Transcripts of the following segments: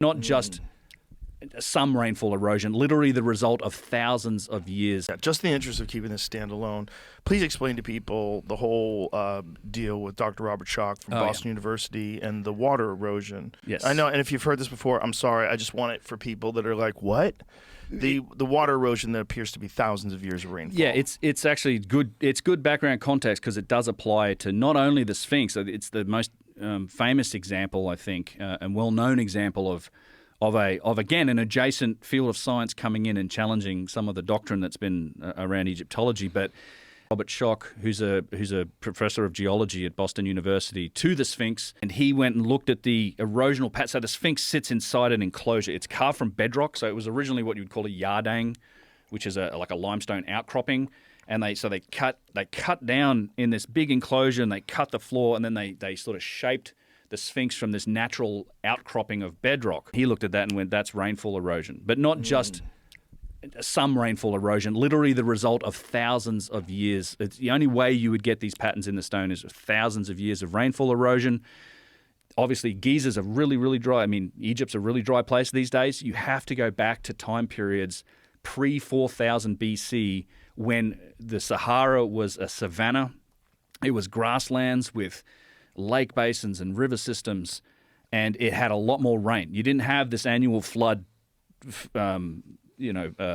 not just some rainfall erosion, literally the result of thousands of years. Just in the interest of keeping this standalone, please explain to people the whole deal with Dr. Robert Schock from Boston University and the water erosion. Yes. I know, and if you've heard this before, I'm sorry. I just want it for people that are like, what? The water erosion that appears to be thousands of years of rainfall. Yeah, it's actually good. It's good background context because it does apply to not only the Sphinx. It's the most famous example, I think, and well-known example of again an adjacent field of science coming in and challenging some of the doctrine that's been around Egyptology. But Robert Schock, who's a professor of geology at Boston University, to the Sphinx, and he went and looked at the erosional pattern. So the Sphinx sits inside an enclosure. It's carved from bedrock, so it was originally what you'd call a yardang, which is like a limestone outcropping. And they cut down in this big enclosure, and they cut the floor, and then they sort of shaped the Sphinx from this natural outcropping of bedrock. He looked at that and went, that's rainfall erosion. But not just some rainfall erosion, literally the result of thousands of years. It's the only way you would get these patterns in the stone is thousands of years of rainfall erosion. Obviously, Giza's a really, really dry. I mean, Egypt's a really dry place these days. You have to go back to time periods pre-4000 BC when the Sahara was a savanna. It was grasslands with lake basins and river systems, and it had a lot more rain. You didn't have this annual flood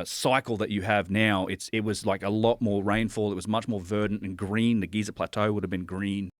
cycle that you have now. It was like a lot more rainfall. It was much more verdant and green. The Giza Plateau would have been green.